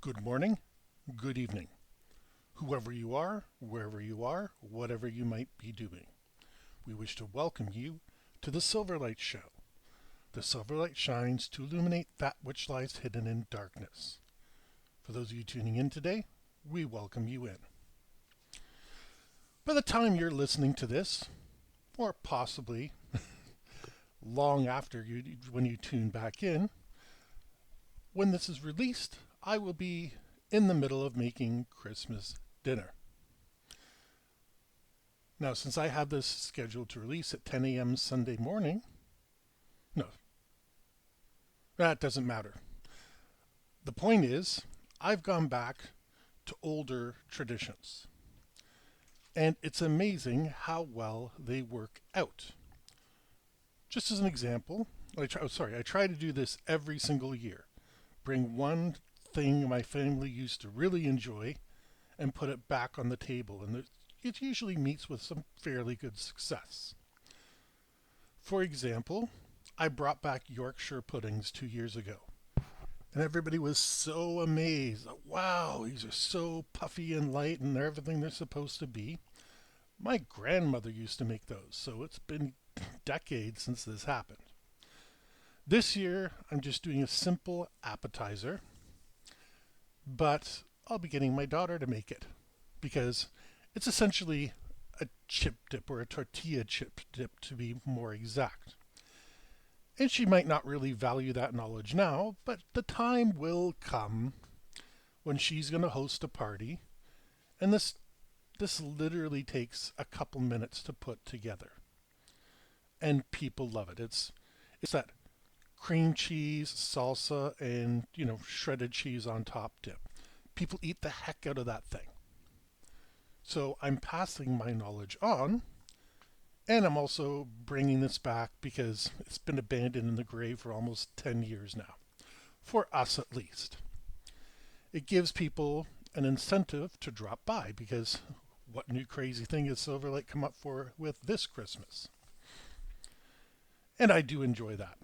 Good morning, good evening, whoever you are, wherever you are, whatever you might be doing. We wish to welcome you to the Silverlight Show. The Silverlight shines to illuminate that which lies hidden in darkness. For those of you tuning in today, we welcome you in. By the time you're listening to this, or possibly long after when you tune back in, when this is released, I will be in the middle of making Christmas dinner. Now, since I have this scheduled to release at 10 a.m. Sunday morning, no, that doesn't matter. The point is, I've gone back to older traditions. And it's amazing how well they work out. Just as an example, I try to do this every single year. Bring one thing my family used to really enjoy and put it back on the table. And it usually meets with some fairly good success. For example, I brought back Yorkshire puddings 2 years ago. And everybody was so amazed. Wow, these are so puffy and light and they're everything they're supposed to be. My grandmother used to make those, so it's been decades since this happened. This year, I'm just doing a simple appetizer, but I'll be getting my daughter to make it because it's essentially a chip dip or a tortilla chip dip to be more exact. And she might not really value that knowledge now, but the time will come when she's going to host a party, and this literally takes a couple minutes to put together. And people love it. It's that cream cheese, salsa, and shredded cheese on top dip. People eat the heck out of that thing. So I'm passing my knowledge on, and I'm also bringing this back because it's been abandoned in the grave for almost 10 years now, for us at least. It gives people an incentive to drop by because what new crazy thing has Silverlight come up with this Christmas? And I do enjoy that.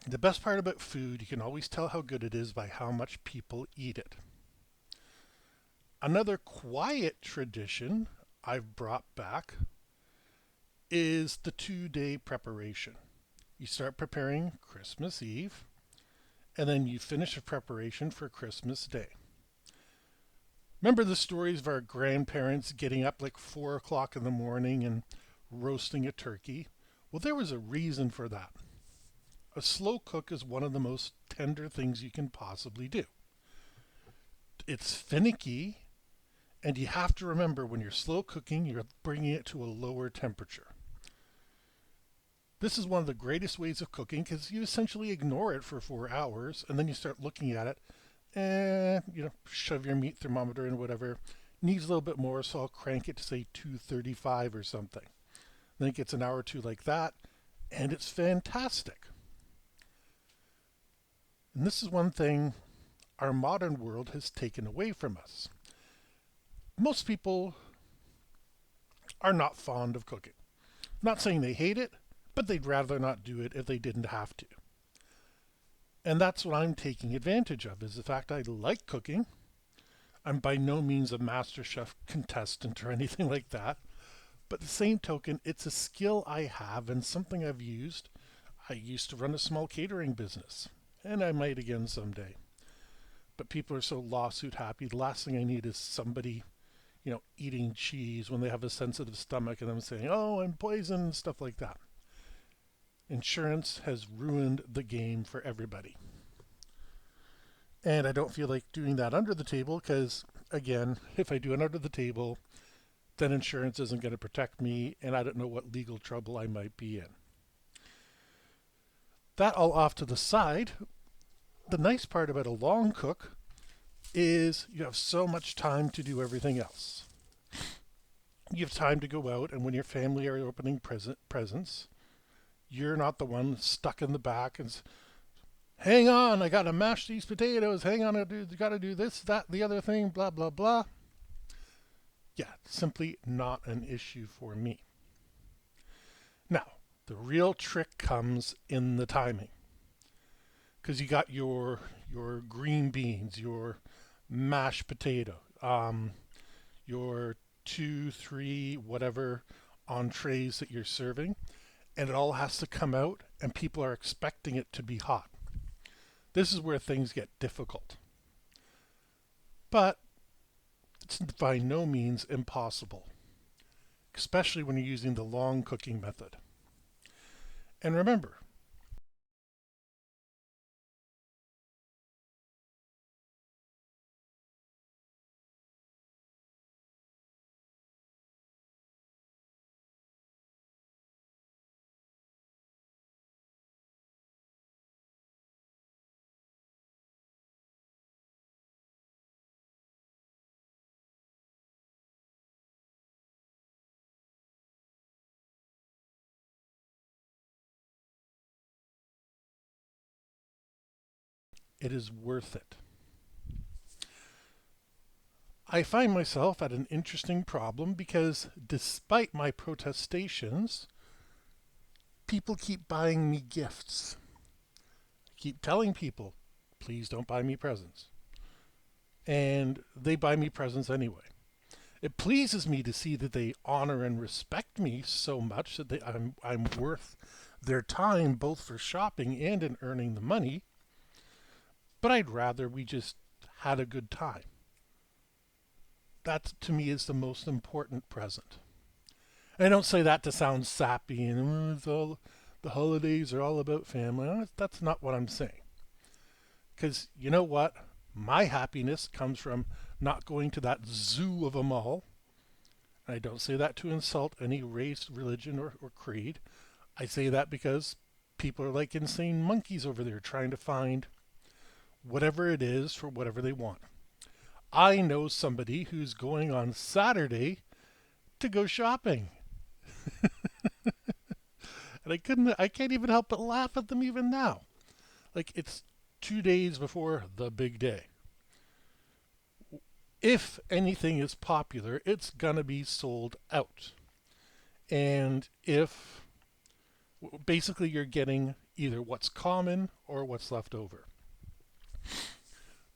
The best part about food, you can always tell how good it is by how much people eat it. Another quiet tradition I've brought back is the 2-day preparation. You start preparing Christmas Eve, and then you finish the preparation for Christmas Day. Remember the stories of our grandparents getting up like 4 o'clock in the morning and roasting a turkey? Well, there was a reason for that. A slow cook is one of the most tender things you can possibly do. It's finicky, and you have to remember when you're slow cooking, you're bringing it to a lower temperature. This is one of the greatest ways of cooking because you essentially ignore it for 4 hours and then you start looking at it and, shove your meat thermometer in whatever. Needs a little bit more, so I'll crank it to say 235 or something. Then it gets an hour or two like that, and it's fantastic. And this is one thing our modern world has taken away from us. Most people are not fond of cooking. I'm not saying they hate it, but they'd rather not do it if they didn't have to. And that's what I'm taking advantage of, is the fact I like cooking. I'm by no means a MasterChef contestant or anything like that. But the same token, it's a skill I have and something I've used. I used to run a small catering business, and I might again someday. But people are so lawsuit happy. The last thing I need is somebody, eating cheese when they have a sensitive stomach and them saying, oh, I'm poisoned and stuff like that. Insurance has ruined the game for everybody. And I don't feel like doing that under the table because, again, if I do it under the table, then insurance isn't going to protect me and I don't know what legal trouble I might be in. That all off to the side. The nice part about a long cook is you have so much time to do everything else. You have time to go out, and when your family are opening presents, you're not the one stuck in the back and hang on, I gotta mash these potatoes, hang on, I gotta do this, that, the other thing, blah, blah, blah. Yeah, simply not an issue for me. Now, the real trick comes in the timing. Because you got your green beans, your mashed potato, your two, three, whatever entrees that you're serving, and it all has to come out, and people are expecting it to be hot. This is where things get difficult. But it's by no means impossible, especially when you're using the long cooking method. And remember, it is worth it. I find myself at an interesting problem because despite my protestations, people keep buying me gifts. I keep telling people, please don't buy me presents. And they buy me presents anyway. It pleases me to see that they honor and respect me so much that I'm worth their time both for shopping and in earning the money. But I'd rather we just had a good time. That to me is the most important present. And I don't say that to sound sappy and it's all, the holidays are all about family. That's not what I'm saying. Because you know what? My happiness comes from not going to that zoo of a mall. And I don't say that to insult any race, religion, or creed. I say that because people are like insane monkeys over there trying to find whatever it is for whatever they want. I know somebody who's going on Saturday to go shopping. And I can't even help but laugh at them even now. Like it's 2 days before the big day. If anything is popular, it's gonna be sold out. And if basically you're getting either what's common or what's left over.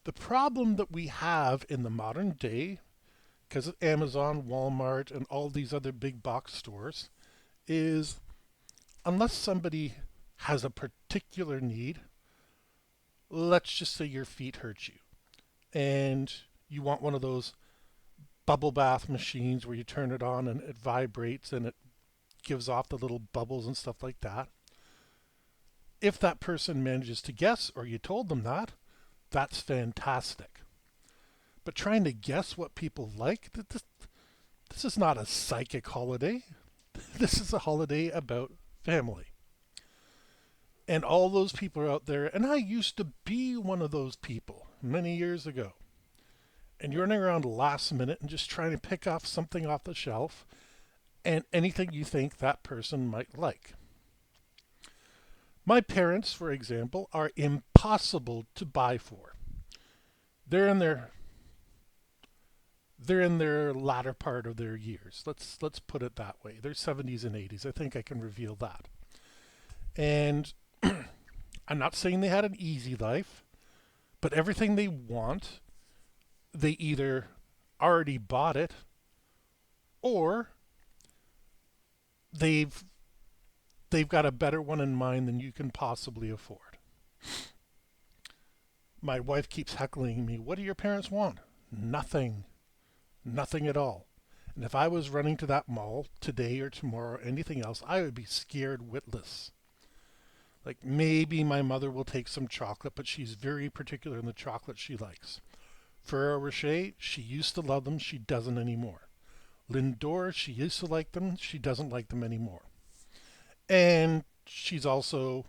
The problem that we have in the modern day, because of Amazon, Walmart, and all these other big box stores, is unless somebody has a particular need, let's just say your feet hurt you, and you want one of those bubble bath machines where you turn it on and it vibrates and it gives off the little bubbles and stuff like that. If that person manages to guess or you told them that, that's fantastic. But trying to guess what people like, this is not a psychic holiday. This is a holiday about family. And all those people are out there, and I used to be one of those people many years ago. And you're running around last minute and just trying to pick off something off the shelf and anything you think that person might like. My parents, for example, are impossible to buy for. They're in their they're in their latter part of their years. Let's put it that way. They're 70s and 80s. I think I can reveal that. And I'm not saying they had an easy life, but everything they want, they either already bought it or they've they've got a better one in mind than you can possibly afford. My wife keeps heckling me, "What do your parents want?" Nothing. Nothing at all. And if I was running to that mall today or tomorrow or anything else, I would be scared witless. Like maybe my mother will take some chocolate, but she's very particular in the chocolate she likes. Ferrero Rocher, she used to love them, she doesn't anymore. Lindor, she used to like them, she doesn't like them anymore. And she's also,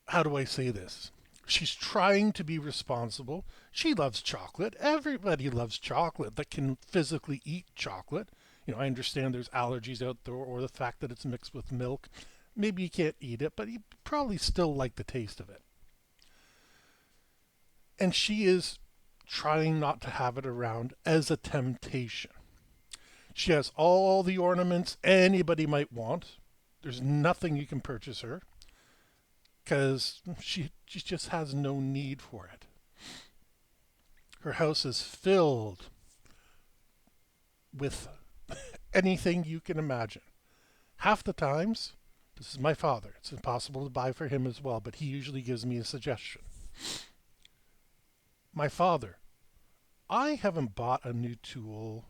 how do I say this? She's trying to be responsible. She loves chocolate. Everybody loves chocolate that can physically eat chocolate. I understand there's allergies out there or the fact that it's mixed with milk. Maybe you can't eat it, but you probably still like the taste of it. And she is trying not to have it around as a temptation. She has all the ornaments anybody might want. There's nothing you can purchase her because she just has no need for it. Her house is filled with anything you can imagine. Half the times, this is my father. It's impossible to buy for him as well, but he usually gives me a suggestion. My father, I haven't bought a new tool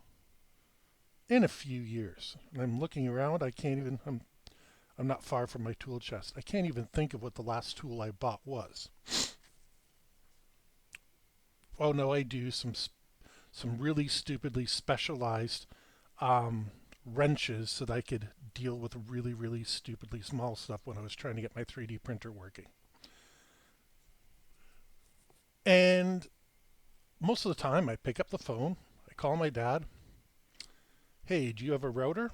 in a few years. And I'm looking around, I'm not far from my tool chest. I can't even think of what the last tool I bought was. Oh no, I do some really stupidly specialized wrenches so that I could deal with really, really stupidly small stuff when I was trying to get my 3D printer working. And most of the time, I pick up the phone, I call my dad. Hey, do you have a router?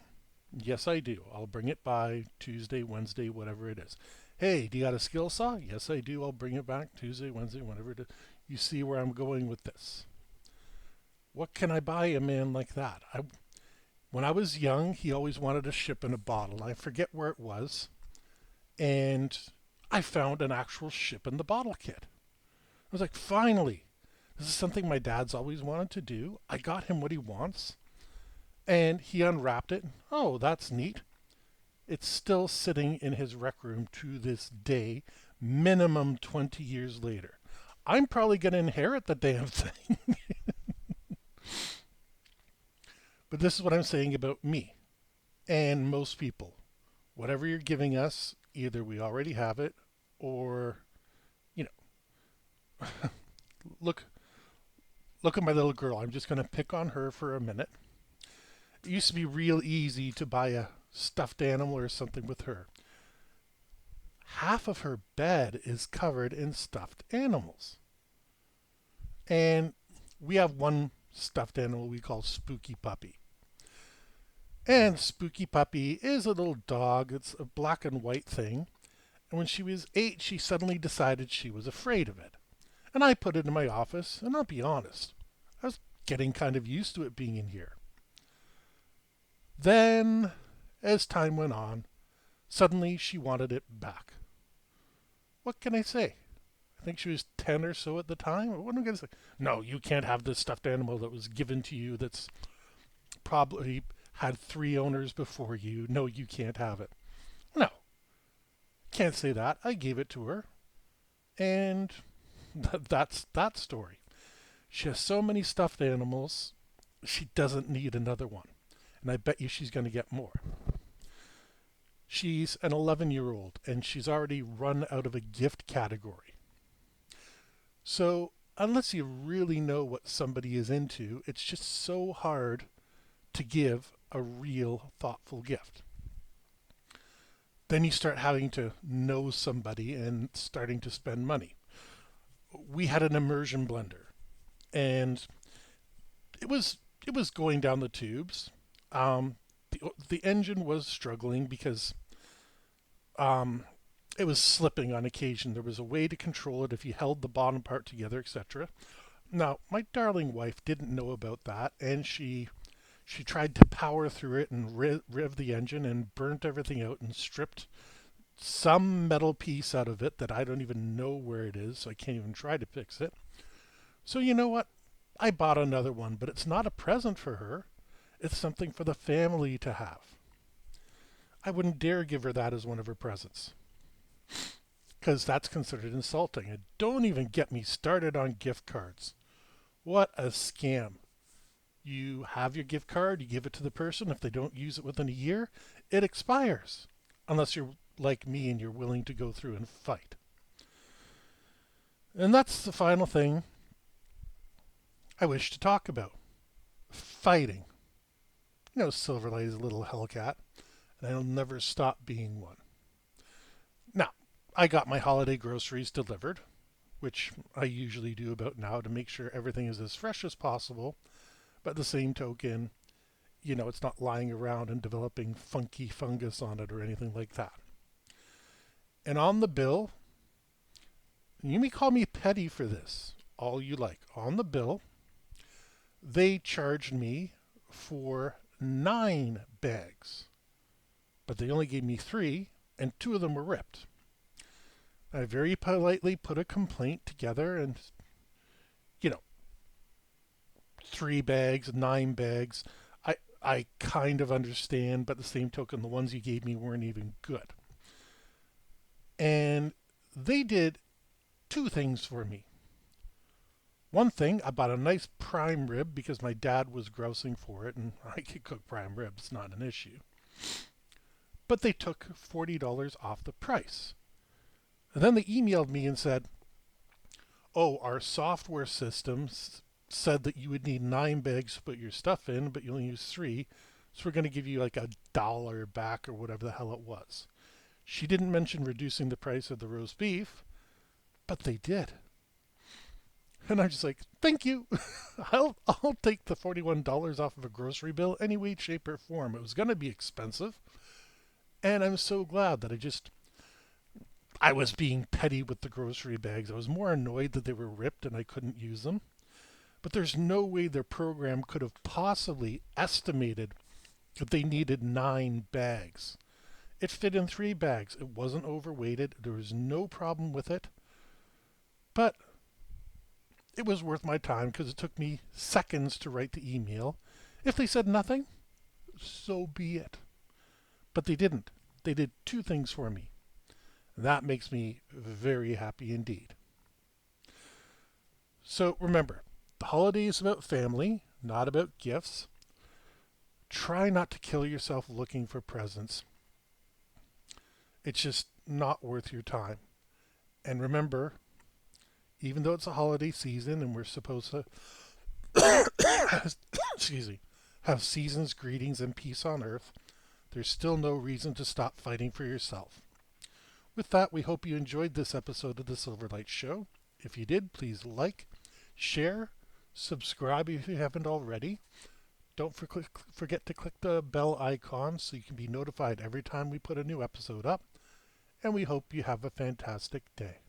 Yes, I do. I'll bring it by Tuesday, Wednesday, whatever it is. Hey, do you got a skill saw? Yes, I do. I'll bring it back Tuesday, Wednesday, whatever it is. You see where I'm going with this. What can I buy a man like that? When I was young, he always wanted a ship in a bottle. I forget where it was. And I found an actual ship in the bottle kit. I was like, finally, this is something my dad's always wanted to do. I got him what he wants. And he unwrapped it. Oh, that's neat. It's still sitting in his rec room to this day, minimum 20 years later. I'm probably going to inherit the damn thing. But this is what I'm saying about me and most people. Whatever you're giving us, either we already have it or, you know, look look at my little girl. I'm just going to pick on her for a minute. It used to be real easy to buy a stuffed animal or something with her. Half of her bed is covered in stuffed animals. And we have one stuffed animal we call Spooky Puppy. And Spooky Puppy is a little dog. It's a black and white thing. And when she was 8, she suddenly decided she was afraid of it. And I put it in my office, and I'll be honest, I was getting kind of used to it being in here. Then, as time went on, suddenly she wanted it back. What can I say? I think she was 10 or so at the time. What am I going to say? No, you can't have this stuffed animal that was given to you that's probably had 3 owners before you. No, you can't have it. No, can't say that. I gave it to her. And that's that story. She has so many stuffed animals, she doesn't need another one. And I bet you she's going to get more. She's an 11-year-old, and she's already run out of a gift category. So, unless you really know what somebody is into, it's just so hard to give a real, thoughtful gift. Then you start having to know somebody and starting to spend money. We had an immersion blender, and it was going down the tubes. The engine was struggling because it was slipping on occasion. There was a way to control it if you held the bottom part together, etc. Now, my darling wife didn't know about that, and she tried to power through it and rev the engine and burnt everything out and stripped some metal piece out of it that I don't even know where it is, so I can't even try to fix it. So you know what? I bought another one, but it's not a present for her. It's something for the family to have. I wouldn't dare give her that as one of her presents, because that's considered insulting. And don't even get me started on gift cards. What a scam. You have your gift card, you give it to the person. If they don't use it within a year, it expires. Unless you're like me and you're willing to go through and fight. And that's the final thing I wish to talk about. Fighting. You know, Silverlight is a little hellcat, and I'll never stop being one. Now, I got my holiday groceries delivered, which I usually do about now to make sure everything is as fresh as possible. But the same token, you know, it's not lying around and developing funky fungus on it or anything like that. And on the bill, you may call me petty for this, all you like. On the bill, they charged me for 9 bags, but they only gave me 3, and 2 of them were ripped. I very politely put a complaint together, and, you know, 3 bags, 9 bags. I kind of understand, but the same token, the ones you gave me weren't even good. And they did two things for me. One thing, I bought a nice prime rib because my dad was grousing for it, and I could cook prime ribs, not an issue. But they took $40 off the price. And then they emailed me and said, oh, our software systems said that you would need 9 bags to put your stuff in, but you only use 3. So we're going to give you like $1 back or whatever the hell it was. She didn't mention reducing the price of the roast beef, but they did. And I'm just like, thank you. I'll take the $41 off of a grocery bill any way, shape, or form. It was going to be expensive. And I'm so glad that I was being petty with the grocery bags. I was more annoyed that they were ripped and I couldn't use them. But there's no way their program could have possibly estimated that they needed 9 bags. It fit in 3 bags. It wasn't overweighted. There was no problem with it. But it was worth my time because it took me seconds to write the email. If they said nothing, so be it. But they didn't. They did 2 things for me. That makes me very happy indeed. So remember, the holiday is about family, not about gifts. Try not to kill yourself looking for presents. It's just not worth your time. And remember, even though it's a holiday season and we're supposed to excuse me, have seasons, greetings, and peace on earth, there's still no reason to stop fighting for yourself. With that, we hope you enjoyed this episode of the Silverlight Show. If you did, please like, share, subscribe if you haven't already. Don't forget to click the bell icon so you can be notified every time we put a new episode up. And we hope you have a fantastic day.